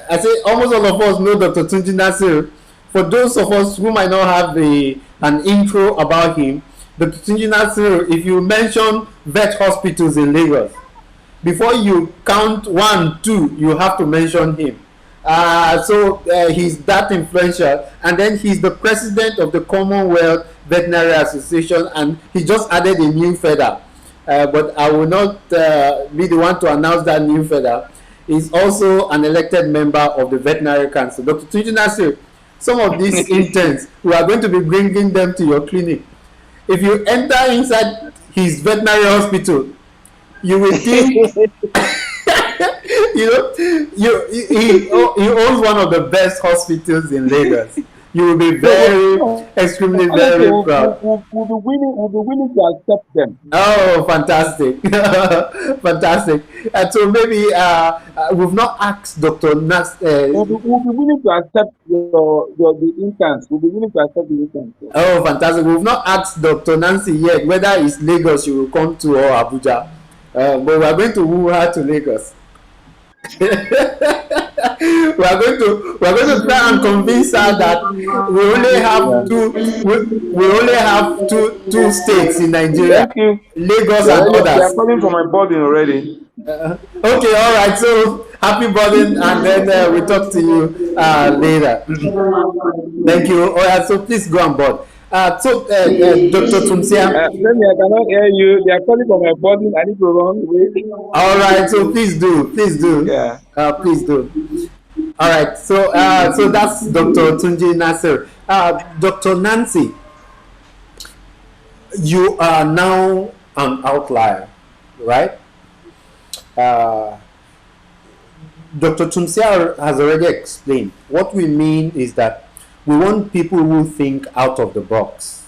Speaker 1: I say almost all of us know Dr. Tunji Nasir. For those of us who might not have an intro about him, Dr. Tunji Nasir, if you mention vet hospitals in Lagos, before you count one, two, you have to mention him. So he's that influential, and then he's the president of the Commonwealth Veterinary Association, and he just added a new feather. But I will not be the one to announce that new feather. He's also an elected member of the Veterinary Council. Dr. Tunji Nasir, some of these interns, we are going to be bringing them to your clinic. If you enter inside his veterinary hospital, you will think he owns one of the best hospitals in Lagos. You will be
Speaker 4: No,
Speaker 1: very,
Speaker 4: no,
Speaker 1: extremely,
Speaker 4: honestly,
Speaker 1: very proud.
Speaker 4: we'll be willing to accept them.
Speaker 1: Oh, fantastic. Fantastic. And so maybe we've not asked Dr. Nas.
Speaker 4: We'll be willing to accept the interns. We'll be willing to accept the interns.
Speaker 1: Oh, fantastic. We've not asked Dr. Nancy yet whether it's Lagos she will come to or Abuja. But we are going to woo her to Lagos. We are going to try and convince her that we only have
Speaker 4: Yeah.
Speaker 1: two states in Nigeria,
Speaker 4: Thank you.
Speaker 1: Lagos
Speaker 4: They're
Speaker 1: and
Speaker 4: already, they are
Speaker 1: others.
Speaker 4: calling for my boarding already.
Speaker 1: Okay, all right. So happy birthday, and then we talk to you later. Thank you. All right. So please go on board. Dr. Tumsia.
Speaker 4: Tell me, I cannot hear you. They are calling for my boarding. I need to run. Wait.
Speaker 1: All right. So please do,
Speaker 4: Yeah.
Speaker 1: please do. All right. So that's Dr. Tunji Nasser. Dr. Nancy, you are now an outlier, right? Uh, Dr. Tunsia has already explained. What we mean is that we want people who think out of the box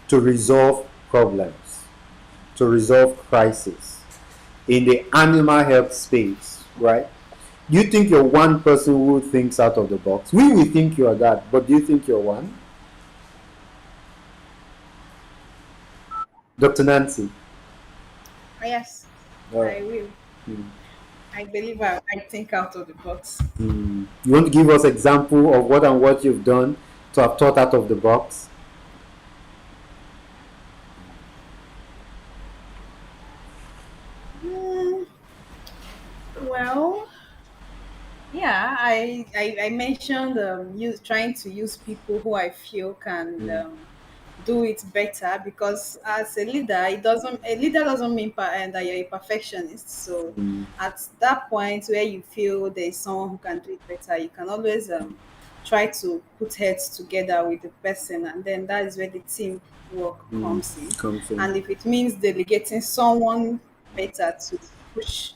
Speaker 1: to resolve problems, to resolve crises in the animal health space, right? Do you think you're one person who thinks out of the box? We will think you are that, but do you think you're one? Dr. Nancy?
Speaker 2: Yes,
Speaker 1: All right.
Speaker 2: I will.
Speaker 1: Mm.
Speaker 2: I believe I think out of the box.
Speaker 1: You want to give us example of what you've done to have thought out of the box?
Speaker 2: Hmm, well, yeah, I mentioned trying to use people who I feel can do it better because as a leader doesn't mean that you're a perfectionist. So at that point where you feel there's someone who can do it better, you can always try to put heads together with the person, and then that is where the team work comes in.
Speaker 1: Comes in.
Speaker 2: And if it means delegating someone better to push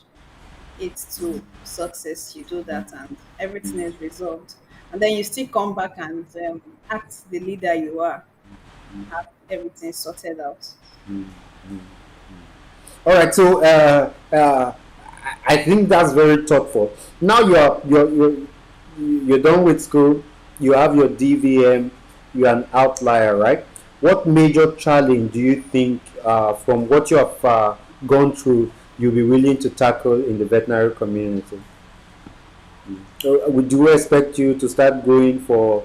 Speaker 2: it to success, you do that, and everything is resolved. And then you still come back and act the leader you are. everything sorted out.
Speaker 1: All right, so I think that's very thoughtful. Now you're done with school. You have your DVM. You're an outlier, right? What major challenge do you think, from what you have gone through, you'll be willing to tackle in the veterinary community? Would you expect you to start going for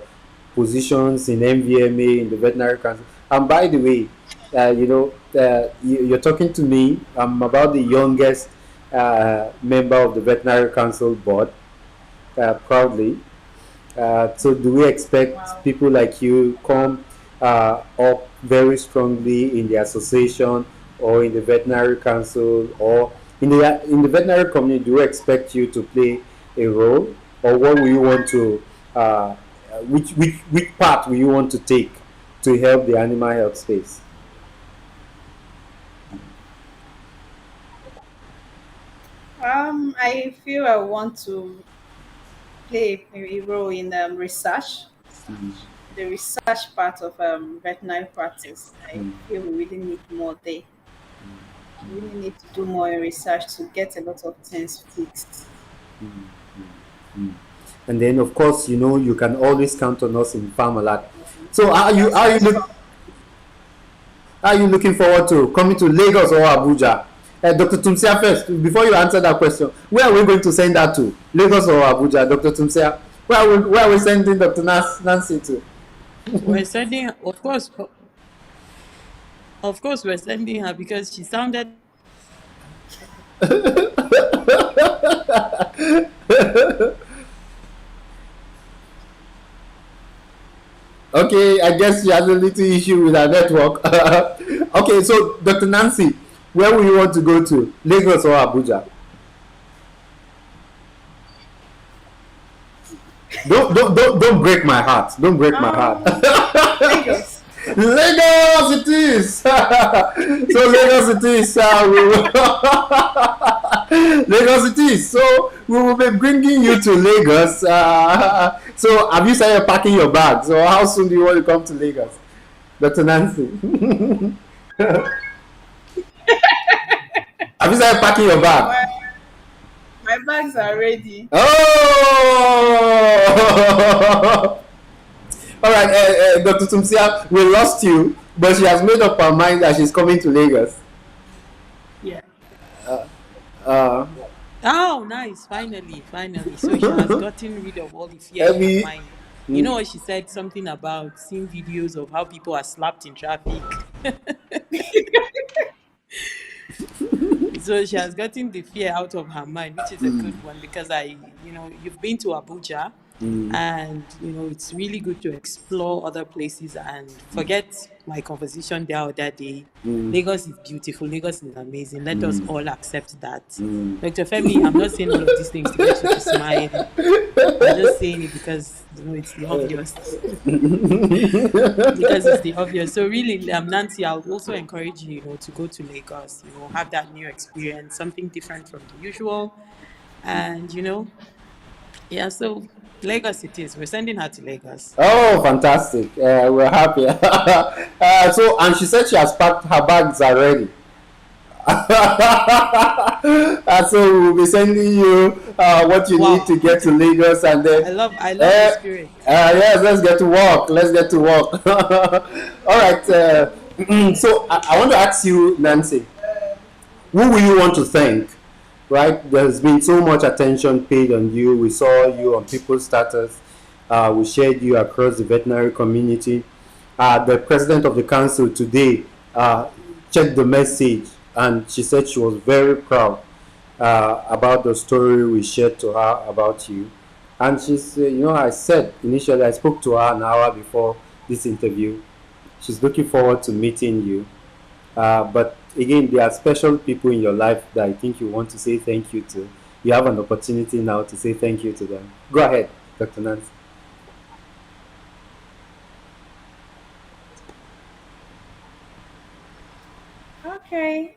Speaker 1: positions in MVMA in the veterinary council? And by the way, you're talking to me. I'm about the youngest member of the veterinary council board, proudly. So do we expect
Speaker 2: Wow.
Speaker 1: people like you come up very strongly in the association or in the veterinary council or in the veterinary community? Do we expect you to play a role, or what will you want to which part will you want to take to help the animal health space?
Speaker 2: I feel I want to play a role in research, the research part of veterinary practice. I feel we really need more there. We really need to do more in research to get a lot of things fixed.
Speaker 1: And then, of course, you can always count on us in Farmalat. So,
Speaker 2: Aside from
Speaker 1: are you looking forward to coming to Lagos or Abuja? Dr. Tumsia, first, before you answer that question, where are we going to send that to? Lagos or Abuja, Dr. Tumsia? Where are we sending Dr. Nancy to?
Speaker 3: We're sending, of course, we're sending her because she sounded.
Speaker 1: Okay, I guess she has a little issue with her network. Okay, so Dr. Nancy, where will you want to go to? Lagos or Abuja? Don't break my heart. Don't break my heart.
Speaker 2: Lagos.
Speaker 1: Lagos it is. So Lagos it is. Lagos it is. So we will be bringing you to Lagos. So have you started packing your bags? So how soon do you want to come to Lagos, Dr. Nancy? Have you started packing your bag?
Speaker 2: My, my bags are ready.
Speaker 1: Oh! All right, Dr. Tumsia, we lost you, but she has made up her mind that she's coming to Lagos.
Speaker 3: Yeah.
Speaker 1: Uh,
Speaker 3: Oh, nice. Finally, finally. So she has gotten rid of all the fear in her
Speaker 1: Emmy,
Speaker 3: mind. You know what she said? Something about seeing videos of how people are slapped in traffic. So she has gotten the fear out of her mind, which is a good one because you've been to Abuja and, it's really good to explore other places and forget my conversation the other day. Lagos is beautiful. Lagos is amazing. Let us all accept that. Dr. Femi, I'm not saying all of these things to get you to smile. I'm just saying it because, it's the obvious. Because it's the obvious. So really, Nancy, I'll also encourage you, to go to Lagos, have that new experience, something different from the usual. And, yeah, so Lagos it is. We're sending her to Lagos.
Speaker 1: oh, fantastic. We're happy. And she said she has packed her bags already. So we'll be sending you what you need to
Speaker 3: Wow.
Speaker 1: get to Lagos, and then
Speaker 3: I love the spirit.
Speaker 1: yes, let's get to work. Let's get to work. All right. So I want to ask you, Nancy, who will you want to thank? Right, there's been so much attention paid on you. We saw you on people's status. We shared you across the veterinary community. The president of the council today checked the message, and she said she was very proud about the story we shared to her about you. And she's, I said initially, I spoke to her an hour before this interview. She's looking forward to meeting you. But again, there are special people in your life that I think you want to say thank you to. You have an opportunity now to say thank you to them. Go ahead, Dr. Nancy.
Speaker 2: Okay.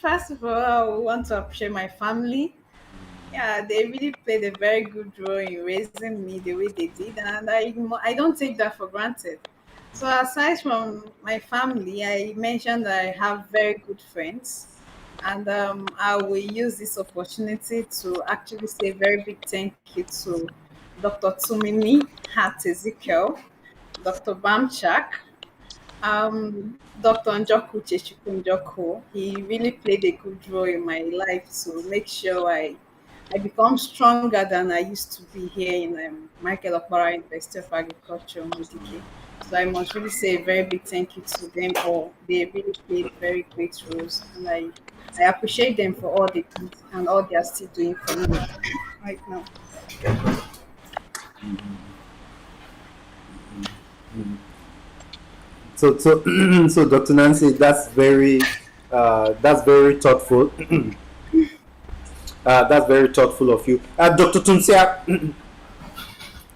Speaker 2: First of all, I want to appreciate my family. Yeah, they really played a very good role in raising me the way they did, and I don't take that for granted. So aside from my family, I mentioned that I have very good friends, and I will use this opportunity to actually say a very big thank you to Dr. Tumini Hat Ezekiel, Dr. Bamchak, Dr. Njoku Chechukwu Njoku. He really played a good role in my life to make sure I become stronger than I used to be here in Michael Okpara University of Agriculture, Modike. So I must really say a very big thank you to them all. They really played very great roles, and I appreciate them for all they did and all they are still doing for me right now.
Speaker 1: So so Dr. Nancy, that's very thoughtful. That's very thoughtful of you. Dr. Tunsia,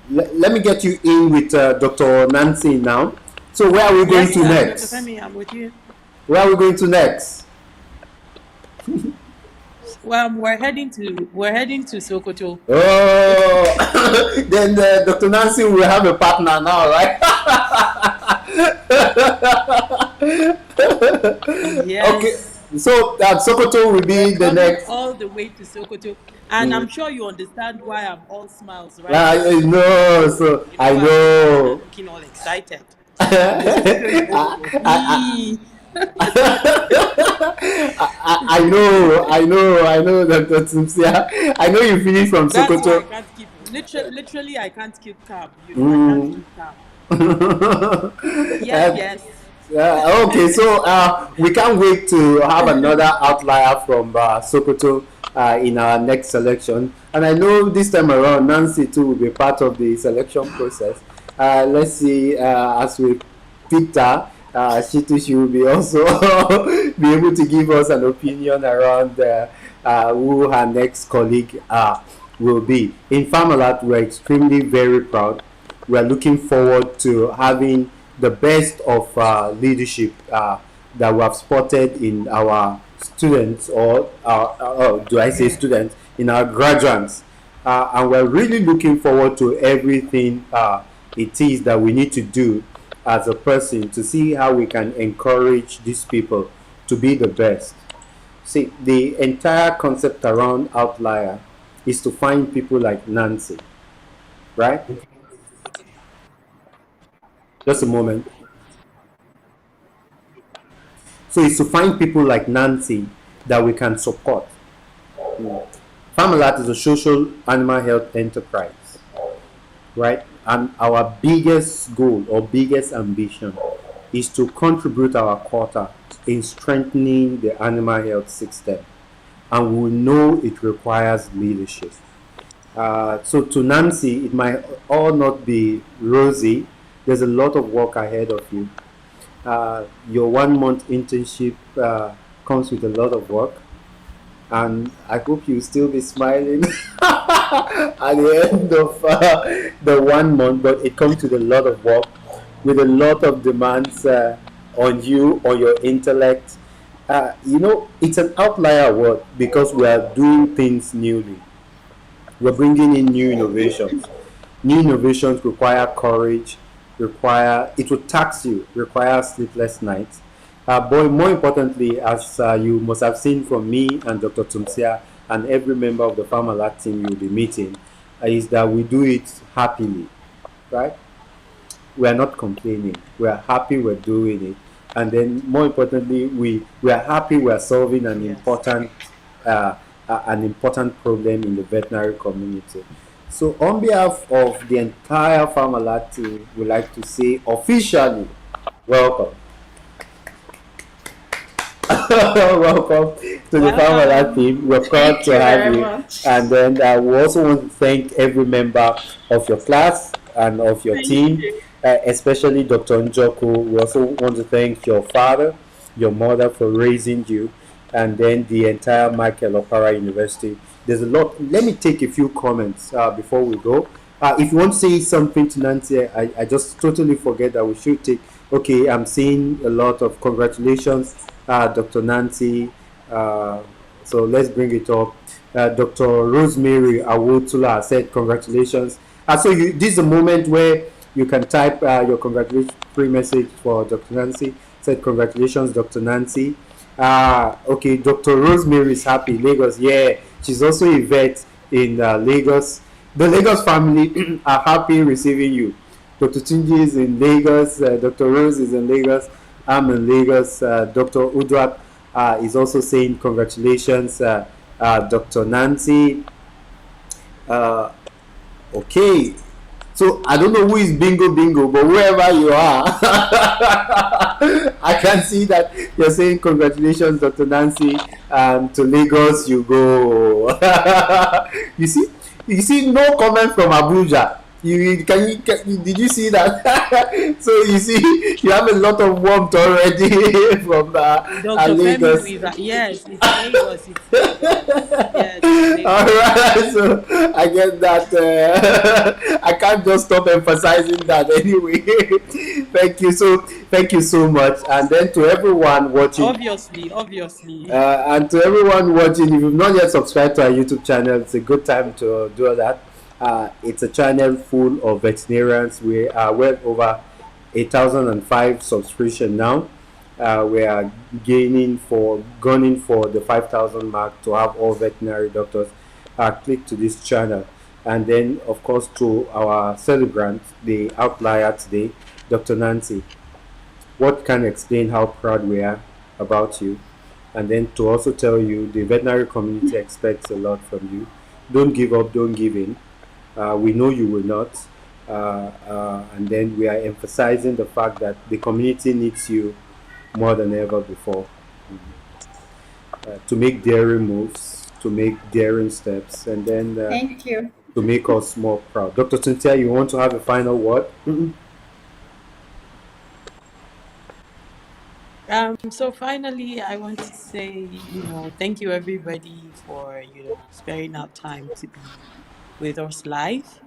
Speaker 1: let me get you in with Dr. Nancy now. So where are we going
Speaker 3: Yes,
Speaker 1: to
Speaker 3: Dr.
Speaker 1: next?
Speaker 3: Femi, I'm with you.
Speaker 1: Where are we going to next?
Speaker 3: Well, we're heading to Sokoto.
Speaker 1: Oh, then Dr. Nancy will have a partner now, right? Okay,
Speaker 3: Yes.
Speaker 1: so Sokoto will
Speaker 3: We're
Speaker 1: be the
Speaker 3: coming
Speaker 1: next.
Speaker 3: all the way to Sokoto. And I'm
Speaker 1: Mm.
Speaker 3: sure you understand why I'm all smiles right now.
Speaker 1: I know, so I
Speaker 3: I'm smiling and
Speaker 1: know.
Speaker 3: looking all excited. Because I'm sure you know it was
Speaker 1: I,
Speaker 3: me.
Speaker 1: I know, Dr. Tumsia. I know you finished from
Speaker 3: That's why I
Speaker 1: Sokoto.
Speaker 3: can't keep literally I can't keep calm. I can't
Speaker 1: Mm.
Speaker 3: keep calm. Yes,
Speaker 1: Uh,
Speaker 3: yes.
Speaker 1: okay, so we can't wait to have another outlier from Sokoto in our next selection. And I know this time around, Nancy too will be part of the selection process. Let's see, as we picked her, she will be also be able to give us an opinion around who her next colleague will be. In Farmalat, we're extremely very proud. We're looking forward to having the best of leadership that we have spotted in our students, or do I say students, in our graduates. And we're really looking forward to everything it is that we need to do as a person to see how we can encourage these people to be the best. See, the entire concept around outlier is to find people like Nancy, right? Just a moment. So it's to find people like Nancy that we can support. Farmalat is a social animal health enterprise, right? And our biggest goal or biggest ambition is to contribute our quota in strengthening the animal health system. And we know it requires leadership. So to Nancy, it might all not be rosy. There's a lot of work ahead of you. Your 1 month internship comes with a lot of work, and I hope you still be smiling at the end of the 1 month. But it comes with a lot of work, with a lot of demands on you, on your intellect. It's an outlier award because we are doing things newly. We're bringing in new innovations. New innovations require courage, require it will tax you, require sleepless nights. But more importantly, as you must have seen from me and Dr. Tumsia and every member of the Farmalat team you'll be meeting, is that we do it happily, right? We are not complaining. We are happy we're doing it. And then more importantly, we are happy we are solving
Speaker 3: Yes.
Speaker 1: uh, an important problem in the veterinary community. So on behalf of the entire Farmalat team, we'd like to say officially, welcome. Welcome to the Farmalat
Speaker 3: Welcome.
Speaker 1: team. We're proud
Speaker 2: Thank
Speaker 1: to
Speaker 2: you
Speaker 1: have
Speaker 2: very
Speaker 1: you.
Speaker 2: much.
Speaker 1: And then we also want to thank every member of your class and of your
Speaker 2: Thank
Speaker 1: team,
Speaker 2: you.
Speaker 1: especially Dr. Njoku. We also want to thank your father, your mother for raising you, and then the entire Michael Okpara University. There's a lot. Let me take a few comments before we go. If you want to say something to Nancy, I just totally forget that we should take. Okay, I'm seeing a lot of congratulations, Dr. Nancy. So let's bring it up. Dr. Rosemary Awotula said congratulations. So this is a moment where you can type your pre-message for Dr. Nancy. Said congratulations, Dr. Nancy. Okay, Dr. Rosemary is happy. Lagos, yeah, she's also a vet in Lagos. The Lagos family are happy receiving you. Dr. Tunji is in Lagos. Dr. Rose is in Lagos. I'm in Lagos. Dr. Udwap is also saying congratulations, Dr. Nancy. Uh, okay, so I don't know who is Bingo Bingo, but wherever you are, I can see that you're saying congratulations, Dr. Nancy, to Lagos you go. you see, no comment from Abuja. Did you see that? So you see, you have a lot of warmth already from
Speaker 3: Dr.
Speaker 1: Lagos.
Speaker 3: Femi, yes, it's Lagos. It's Lagos. Yes, it's
Speaker 1: All
Speaker 3: Lagos.
Speaker 1: right, so I get that. I can't just stop emphasizing that anyway. Thank you so much, and then to everyone watching.
Speaker 3: Obviously.
Speaker 1: And to everyone watching, if you've not yet subscribed to our YouTube channel, it's a good time to do that. It's a channel full of veterinarians. We are well over 8,005 subscription now. We are gunning for the 5,000 mark to have all veterinary doctors click to this channel. And then, of course, to our celebrant, the outlier today, Dr. Nancy. What can explain how proud we are about you? And then to also tell you, the veterinary community expects a lot from you. Don't give up, don't give in. We know you will not. And then we are emphasizing the fact that the community needs you more than ever before to make daring moves, to make daring steps, and then
Speaker 2: Thank you.
Speaker 1: to make us more proud. Dr. Cynthia, you want to have a final word?
Speaker 3: So finally, I want to say, thank you everybody for, sparing out time to be with us live.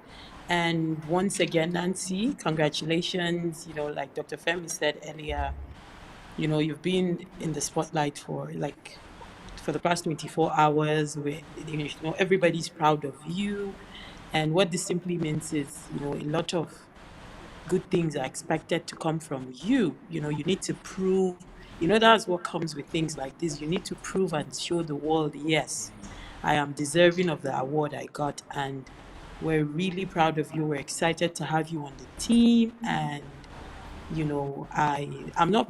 Speaker 3: And once again, Nancy, congratulations. Like Dr. Femi said earlier, you've been in the spotlight for the past 24 hours where, everybody's proud of you. And what this simply means is, a lot of good things are expected to come from you. You need to prove, that's what comes with things like this. You need to prove and show the world, yes, I am deserving of the award I got. And we're really proud of you. We're excited to have you on the team. And, I'm not